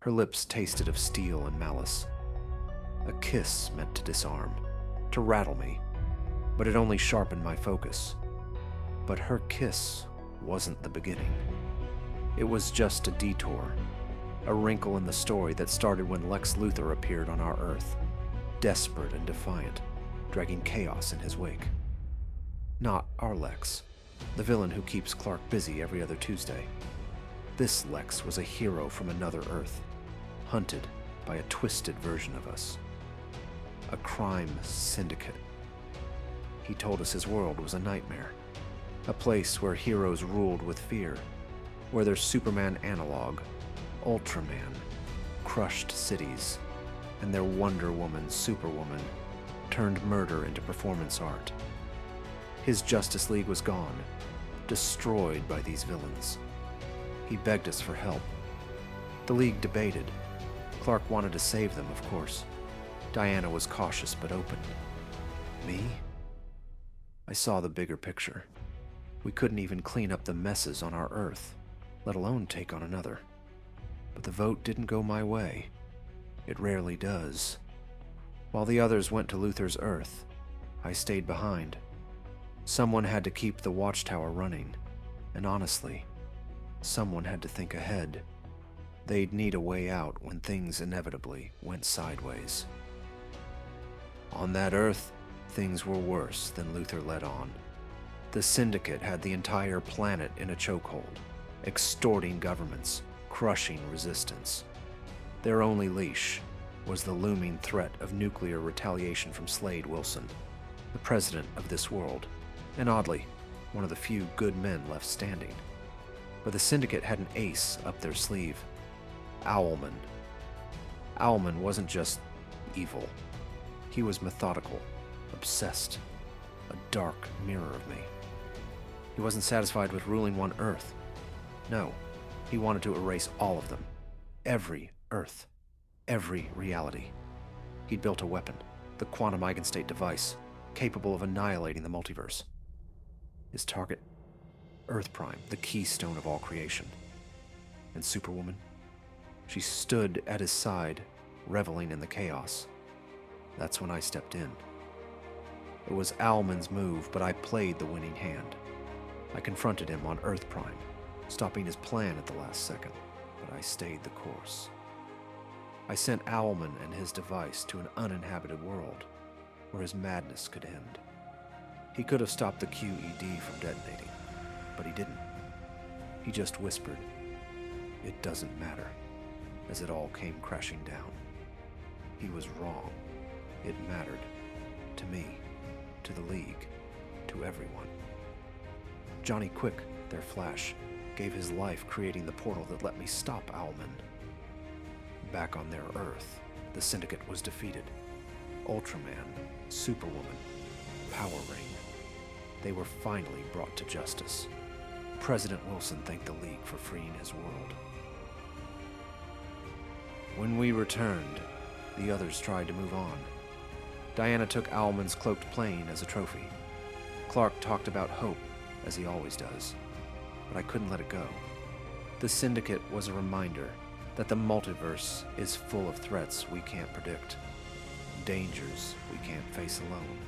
Her lips tasted of steel and malice. A kiss meant to disarm, to rattle me, but it only sharpened my focus. But her kiss wasn't the beginning. It was just a detour, a wrinkle in the story that started when Lex Luthor appeared on our Earth, desperate and defiant, dragging chaos in his wake. Not our Lex, the villain who keeps Clark busy every other Tuesday. This Lex was a hero from another Earth, hunted by a twisted version of us. A crime syndicate. He told us his world was a nightmare, a place where heroes ruled with fear, where their Superman analog, Ultraman, crushed cities, and their Wonder Woman, Superwoman, turned murder into performance art. His Justice League was gone, destroyed by these villains. He begged us for help. The League debated. Clark wanted to save them, of course. Diana was cautious but open. Me? I saw the bigger picture. We couldn't even clean up the messes on our Earth, let alone take on another. But the vote didn't go my way. It rarely does. While the others went to Luthor's Earth, I stayed behind. Someone had to keep the watchtower running, and honestly, someone had to think ahead. They'd need a way out when things inevitably went sideways. On that Earth, things were worse than Luthor let on. The Syndicate had the entire planet in a chokehold, extorting governments, crushing resistance. Their only leash was the looming threat of nuclear retaliation from Slade Wilson, the president of this world, and oddly, one of the few good men left standing. But the Syndicate had an ace up their sleeve. Owlman. Owlman wasn't just evil. He was methodical, obsessed, a dark mirror of me. He wasn't satisfied with ruling one Earth. No, he wanted to erase all of them. Every Earth. Every reality. He'd built a weapon, the quantum eigenstate device, capable of annihilating the multiverse. His target? Earth Prime, the keystone of all creation. And Superwoman? She stood at his side, reveling in the chaos. That's when I stepped in. It was Owlman's move, but I played the winning hand. I confronted him on Earth Prime, stopping his plan at the last second, but I stayed the course. I sent Owlman and his device to an uninhabited world, where his madness could end. He could have stopped the QED from detonating, but he didn't. He just whispered, "It doesn't matter," as it all came crashing down. He was wrong. It mattered. To me, to the League, to everyone. Johnny Quick, their Flash, gave his life creating the portal that let me stop Owlman. Back on their Earth, the Syndicate was defeated. Ultraman, Superwoman, Power Ring. They were finally brought to justice. President Wilson thanked the League for freeing his world. When we returned, the others tried to move on. Diana took Owlman's cloaked plane as a trophy. Clark talked about hope, as he always does, but I couldn't let it go. The Syndicate was a reminder that the multiverse is full of threats we can't predict, dangers we can't face alone.